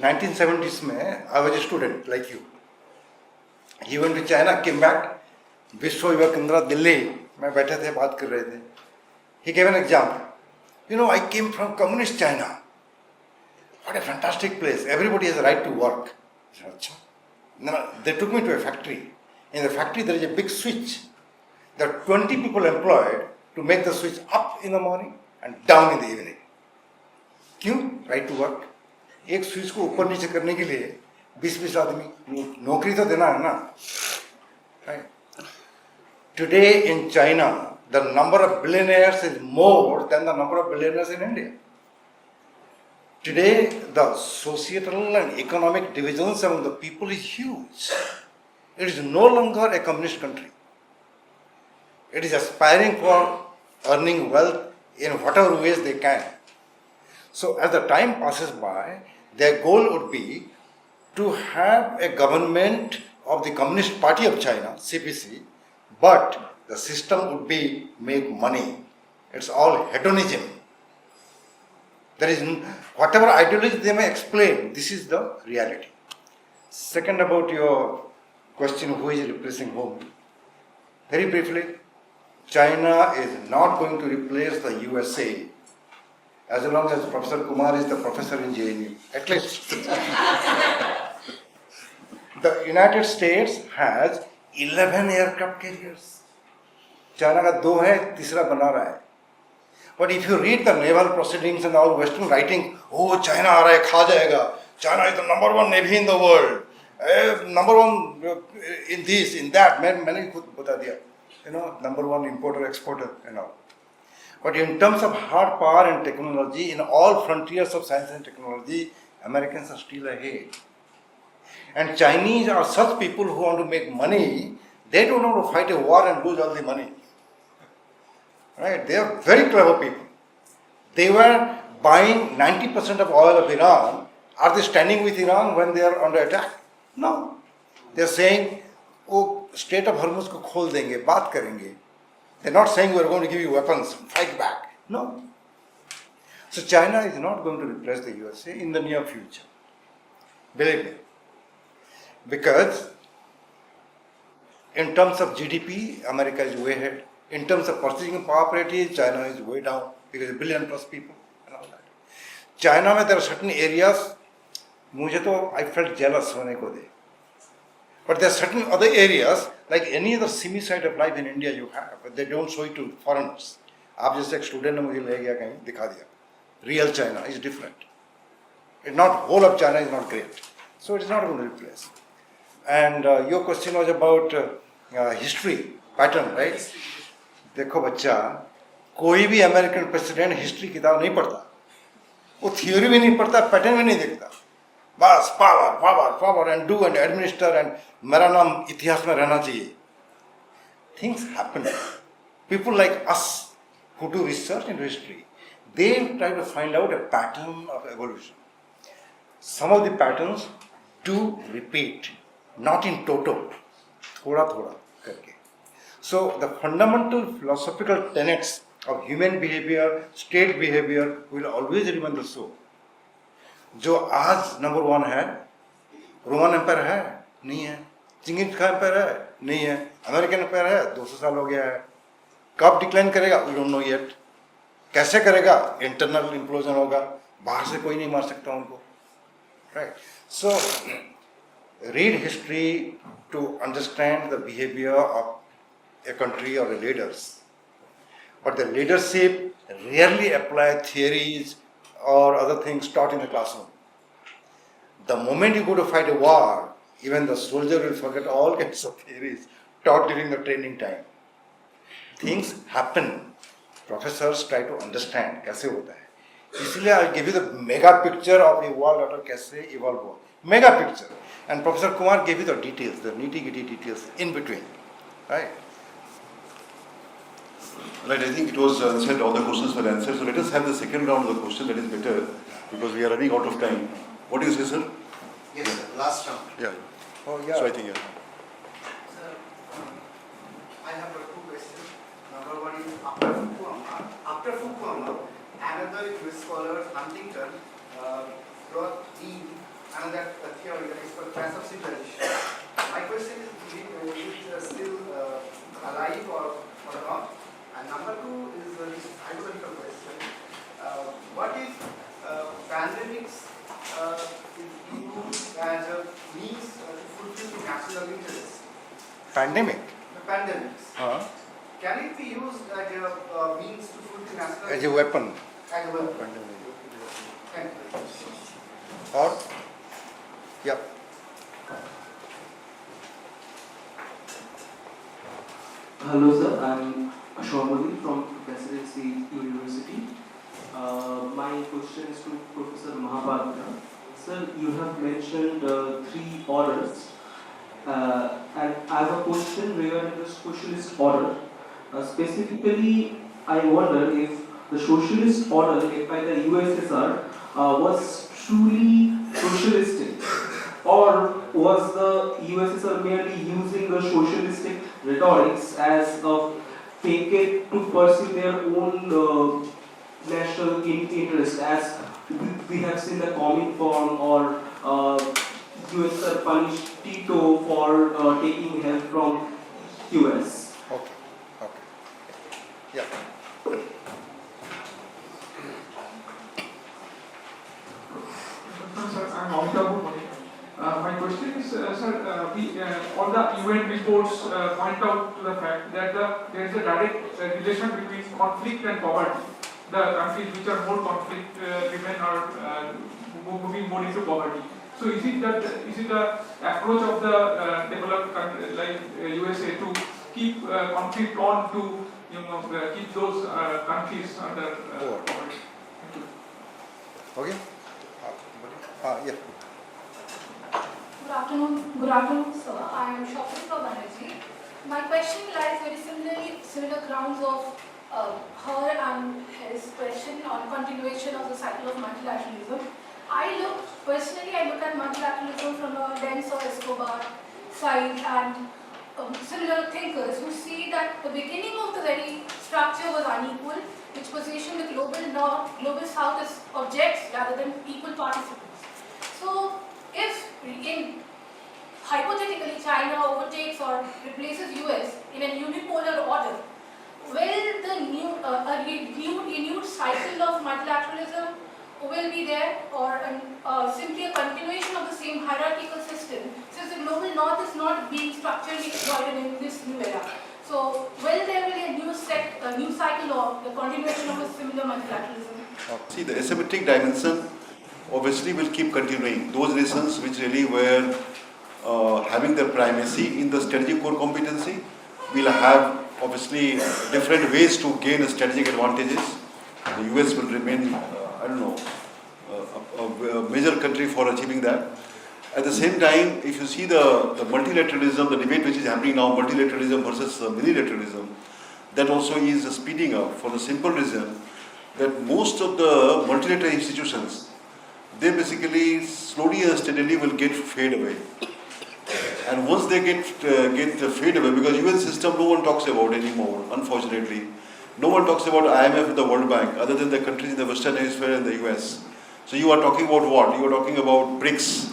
1970s में I was a student like you. He went to China, came back. विश्व युवा केंद्र दिल्ली में बैठे थे, बात कर रहे थे. He gave an example. You know, I came from communist China. What a fantastic place. Everybody has a right to work. I said, no, they took me to a factory. In the factory there is a big switch. There are 20 people employed to make the switch up in the morning and down in the evening. क्यों? Right to work. एक switch को ऊपर नीचे करने के लिए 20-20 आदमी, नौकरी तो देना है ना. Right? Today in China, the number of billionaires is more than the number of billionaires in India. Today, the societal and economic divisions among the people is huge. It is no longer a communist country. It is aspiring for earning wealth in whatever ways they can. So as the time passes by, their goal would be to have a government of the Communist Party of China, CPC, but the system would be make money. It's all hedonism. There is whatever ideology they may explain, this is the reality. Second, about your question, who is replacing whom? Very briefly, China is not going to replace the USA as long as Professor Kumar is the professor in JNU, at least. The United States has 11 aircraft carriers. China का 2 है, तीसरा बना रहा है. But if you read the naval proceedings and all Western writing, oh, China आ रहा है, खा जाएगा. China is the number 1 navy in the world. Number 1 in this, in that. मैंने खुद बता दिया. You know, number 1 importer, exporter, and all. But in terms of hard power and technology, in all frontiers of science and technology, Americans are still ahead. And Chinese are such people who want to make money, they don't want to fight a war and lose all the money. Right? They are very clever people. They were buying 90% of oil of Iran. Are they standing with Iran when they are under attack? No. They are saying, oh, Strait of Hormuz ko khol denge, baat karenge. They are not saying we are going to give you weapons, fight back. No. So China is not going to replace the USA in the near future. Believe me. Because in terms of GDP, America is way ahead. In terms of purchasing power parity, China is way down because 1 billion plus people and all that. China, there are certain areas, I felt jealous when I go there. But there are certain other areas, like any other semi-side of life in India you have, but they don't show it to foreigners. आप जैसे एक student ने मुझे ले गया कहीं दिखा दिया. Real China is different. It's not whole of China is not great. So it is not going to replace. And your question was about history, pattern, right? देखो बच्चा, कोई भी अमेरिकन प्रेसिडेंट हिस्ट्री किताब नहीं पढ़ता. वो थियोरी भी नहीं पढ़ता, पैटर्न भी नहीं देखता. बस power power power and do and administer and मेरा नाम इतिहास में रहना चाहिए. Things happen. People like us who do research into history, they try to find out a pattern of evolution. Some of the patterns do repeat, not in toto, thoda thoda karke. So the fundamental philosophical tenets of human behavior, state behavior will always remain the same. जो आज number 1 है, Roman empire है, नहीं है. Chingis Khan empire है, नहीं है. American empire है, 200 साल हो गया है. कब डिक्लाइन करेगा, वी डोंट नो येट. कैसे करेगा, इंटरनल इम्प्लोजन होगा, बाहर से कोई नहीं मार सकता उनको. Right. So read history to understand the behavior of a country or a leaders. But the leadership rarely apply theories or other things taught in the classroom. The moment you go to fight a war, even the soldier will forget all kinds of theories taught during the training time. Things happen. Professors try to understand कैसे होता है. इसलिए I'll give you the mega picture of a war order कैसे evolve हुआ. Mega picture. And Professor Kumar gave you the details, the nitty-gritty details in between. Right? Right, I think it was said all the questions were answered. So let us have the second round of the question. That is better because we are running out of time. What do you say, sir? Yes, sir. Last round. Yeah. Oh yeah. So I think yeah. Sir, I have 2 questions. Number 1 is after Fukushima, another US scholar, Huntington, brought in another theory that is called passive civilization. My question is it still alive or not? And number 2 is this hypothetical question. What if pandemics is used as a means to fulfill national interests? Pandemic. The pandemics. Can it be used as a means to fulfill national As a weapon. As a weapon. Pandemic. Thank you. Or yeah. Hello sir, I'm Ashwamali from Presidency University. My question is to Professor Mahapatra. Sir, you have mentioned 3 orders, and I have a question regarding the socialist order. Specifically, I wonder if the socialist order led by the USSR was truly socialistic, or was the USSR merely using the socialistic rhetorics as a ticket to pursue their own national interest, as we have seen the Comintern or USSR punished Tito for taking help from US. Okay, okay. Yeah. Sir, I'm Amitabu. My question is, sir, all the UN reports point out to the fact that there is a direct relation between conflict and poverty. The countries which are more conflict-driven are moving more into poverty. So, is it the approach of the developed countries like USA to keep conflict on to keep those countries under poverty? Thank you. Okay. Yeah. Good afternoon, sir. I am Shopin from Banerjee. My question lies very similar grounds of her and his question on continuation of the cycle of multilateralism. Personally, I look at multilateralism from a lens of Escobar side and similar thinkers who see that the beginning of the very structure was unequal, which positioned the global north, global south as objects rather than equal participants. So, if hypothetically China overtakes or replaces US in a unipolar order, will the renewed cycle of multilateralism will be there, or simply a continuation of the same hierarchical system, since the global north is not being structurally exploited in this new era? So, will there be a new cycle of the continuation of a similar multilateralism? See, the asymmetric dimension obviously will keep continuing. Those nations which really were having the primacy in the strategic core competency will have obviously different ways to gain strategic advantages. The US will remain, a major country for achieving that. At the same time, if you see the multilateralism, the debate which is happening now, multilateralism versus minilateralism, that also is speeding up for the simple reason that most of the multilateral institutions, they basically slowly and steadily will get fade away. And once they get fade away, because UN system no one talks about anymore, unfortunately. No one talks about IMF and the World Bank other than the countries in the Western Hemisphere and the US. So you are talking about what? You are talking about BRICS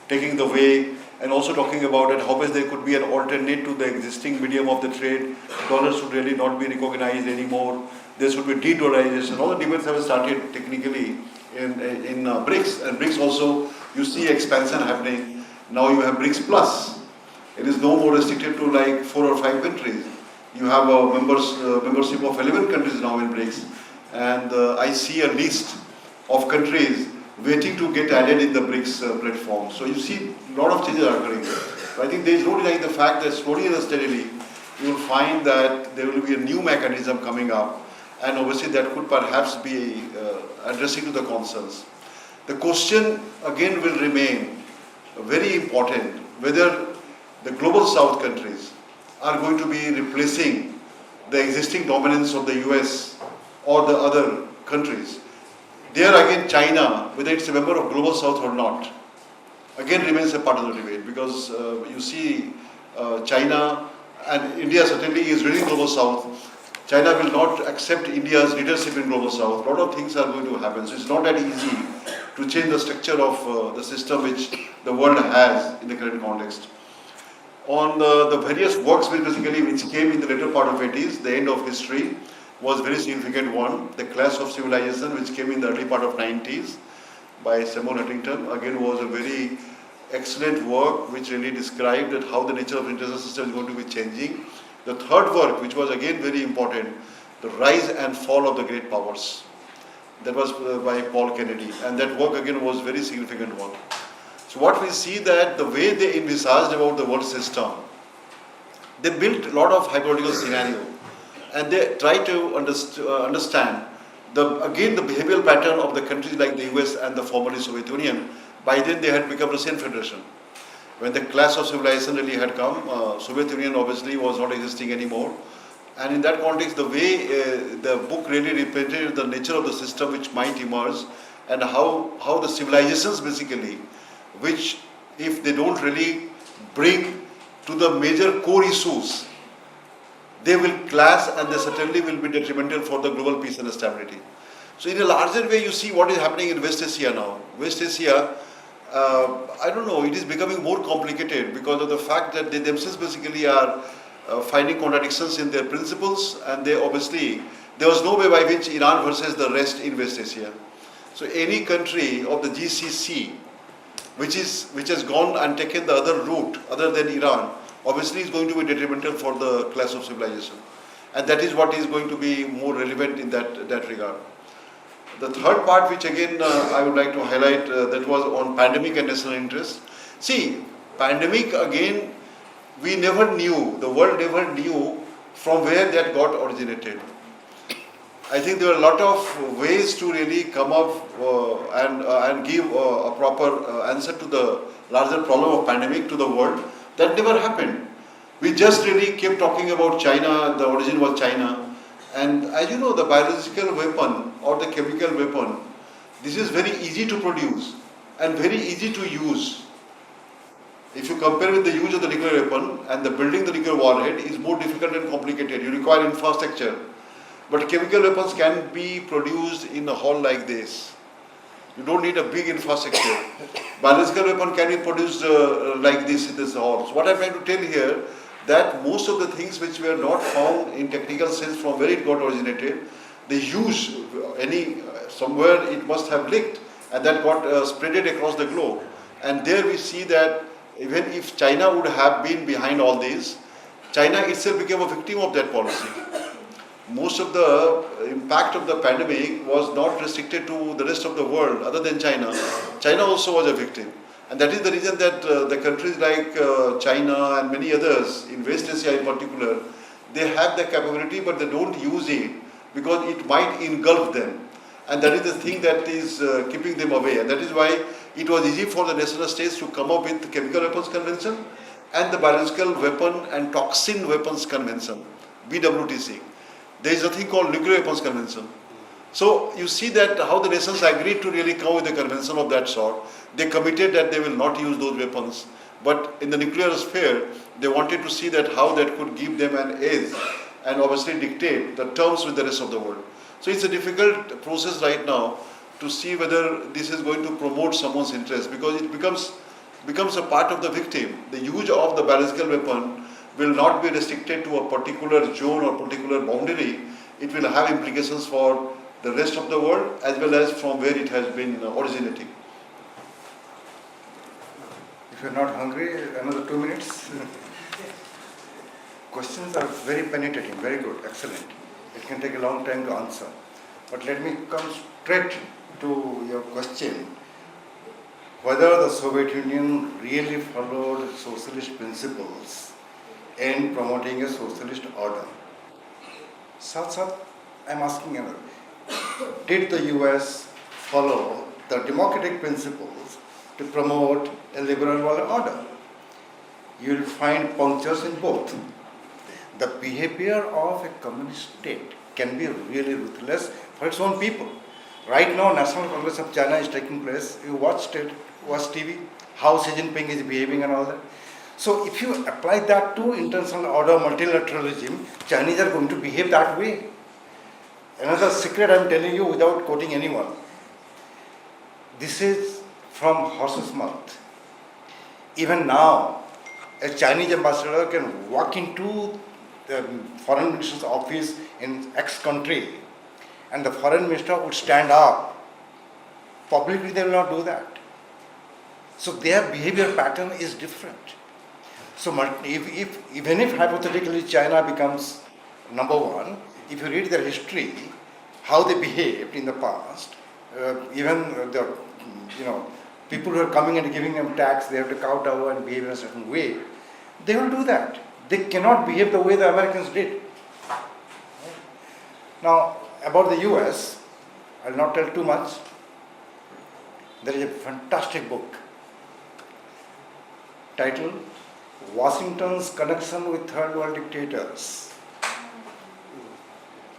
taking the way, and also talking about it, how much there could be an alternate to the existing medium of the trade. Dollars should really not be recognized anymore. There should be de-dollarization. All the debates have started technically in BRICS, and BRICS also you see expansion happening. Now you have BRICS Plus. It is no more restricted to like 4 or 5 countries. You have a membership of 11 countries now in BRICS, and I see a list of countries waiting to get added in the BRICS platform. So you see a lot of changes are occurring. So I think there is no denying the fact that slowly and steadily you will find that there will be a new mechanism coming up, and obviously that could perhaps be addressing to the concerns. The question again will remain very important, whether the global south countries are going to be replacing the existing dominance of the US or the other countries. There again China, whether it's a member of global south or not, again remains a part of the debate, because you see China and India certainly is really global south. China will not accept India's leadership in global south. A lot of things are going to happen. So it's not that easy to change the structure of the system which the world has in the current context. On the various works which came in the later part of 80s, the end of history was very significant one. The Clash of Civilization, which came in the early part of 90s by Samuel Huntington, again was a very excellent work which really described that how the nature of international system is going to be changing. The third work, which was again very important, the rise and fall of the great powers. That was by Paul Kennedy, and that work again was very significant one. So what we see that the way they envisaged about the world system they built a lot of hypothetical scenario, and they try to understand the behavioral pattern of the countries like the US and the formerly Soviet Union. By then they had become Russian Federation. When the clash of civilization really had come, Soviet Union obviously was not existing anymore. And in that context, the way the book really represented the nature of the system which might emerge, and how the civilizations basically, which if they don't really bring to the major core issues, they will clash and they certainly will be detrimental for the global peace and stability. So in a larger way, you see what is happening in West Asia now. West Asia, I don't know, it is becoming more complicated because of the fact that they themselves basically are finding contradictions in their principles, and they obviously, there was no way by which Iran versus the rest in West Asia. So any country of the GCC which has gone and taken the other route other than Iran, obviously is going to be detrimental for the clash of civilization. And that is what is going to be more relevant in that regard. The third part, which again I would like to highlight, that was on pandemic and national interest. See, pandemic again, we never knew, the world never knew from where that got originated. I think there are a lot of ways to really come up and give a proper answer to the larger problem of pandemic to the world. That never happened. We just really kept talking about China, the origin was China. And as you know, the biological weapon or the chemical weapon, this is very easy to produce and very easy to use. If you compare with the use of the nuclear weapon, and the building the nuclear warhead is more difficult and complicated. You require infrastructure. But chemical weapons can be produced in a hall like this. You don't need a big infrastructure. Biological weapon can be produced like this in this hall. So what I'm trying to tell here, that most of the things which were not found in technical sense from where it got originated, the use, somewhere it must have leaked, and that got spreaded across the globe. And there we see that even if China would have been behind all this, China itself became a victim of that policy. Most of the impact of the pandemic was not restricted to the rest of the world other than China. China also was a victim. And that is the reason that the countries like China and many others, in West Asia in particular, they have the capability but they don't use it because it might engulf them. And that is the thing that is keeping them away. And that is why it was easy for the national states to come up with the Chemical Weapons Convention and the Biological Weapon and Toxin Weapons Convention, BWTC. There is a thing called Nuclear Weapons Convention. So you see that how the nations agreed to really come with a convention of that sort. They committed that they will not use those weapons. But in the nuclear sphere, they wanted to see that how that could give them an edge and obviously dictate the terms with the rest of the world. So it's a difficult process right now to see whether this is going to promote someone's interest, because it becomes a part of the victim. The use of the biological weapon will not be restricted to a particular zone or particular boundary. It will have implications for the rest of the world as well as from where it has been originating. If you're not hungry, another 2 minutes. Questions are very penetrating, very good, excellent. It can take a long time to answer. But let me come straight to your question. Whether the Soviet Union really followed socialist principles in promoting a socialist order. Sat, I'm asking another. Did the US follow the democratic principles to promote a liberal world order? You will find punctures in both. The behavior of a communist state can be really ruthless for its own people. Right now, National Congress of China is taking place. You watch TV, how Xi Jinping is behaving and all that. So if you apply that to international order, multilateralism, Chinese are going to behave that way. Another secret I'm telling you without quoting anyone. This is from horse's mouth. Even now, a Chinese ambassador can walk into the foreign minister's office in X country and the foreign minister would stand up. Publicly they will not do that. So their behavior pattern is different. So even if hypothetically China becomes number one, if you read their history, how they behaved in the past, even the people who are coming and giving them tax, they have to kowtow and behave in a certain way. They will do that They cannot behave the way the Americans did. Now, about the US, I'll not tell too much. There is a fantastic book titled Washington's Connection with Third World Dictators.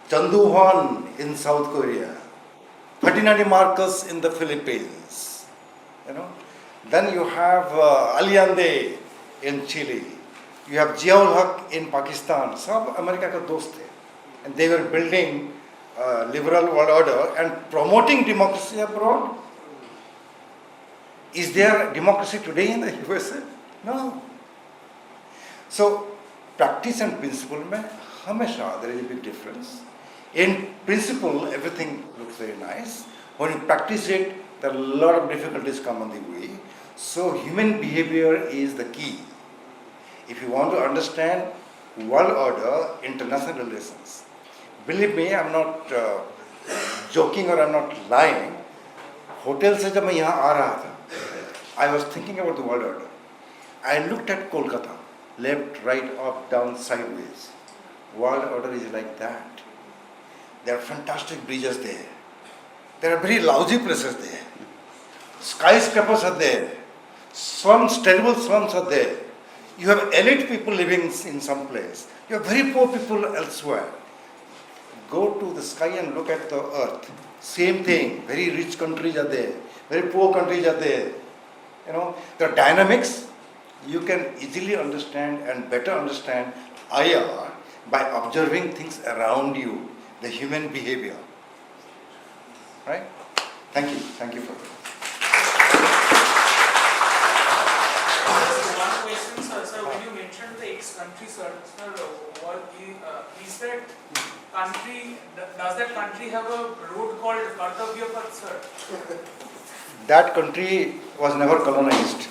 Chandu Juan in South Korea, Ferdinand Marcos in the Philippines. Then you have Allende in Chile. You have Ziaul Haq in Pakistan. Some America ka dost the. And they were building liberal world order and promoting democracy abroad. Is there democracy today in the USA? No. So, practice and principle mein hamesha there is a big difference. In principle, everything looks very nice. When you practice it, there are a lot of difficulties come on the way. So, human behavior is the key. If you want to understand world order, international relations, believe me, I'm not joking or I'm not lying. Hotel se jab main yahan aa raha tha, I was thinking about the world order. I looked at Kolkata, left, right, up, down, sideways. World order is like that. There are fantastic bridges there. There are very lousy places there. Skyscrapers are there. Slums, terrible slums are there. You have elite people living in some place. You have very poor people elsewhere. Go to the sky and look at the earth. Same thing. Very rich countries are there. Very poor countries are there. The dynamics you can easily understand and better understand IR by observing things around you, the human behavior. Right? Thank you. Thank you for that. One question, sir. Sir, when you mentioned the ex-country, sir, is that country, does that country have a road called Kartavya Path, sir? That country was never colonized.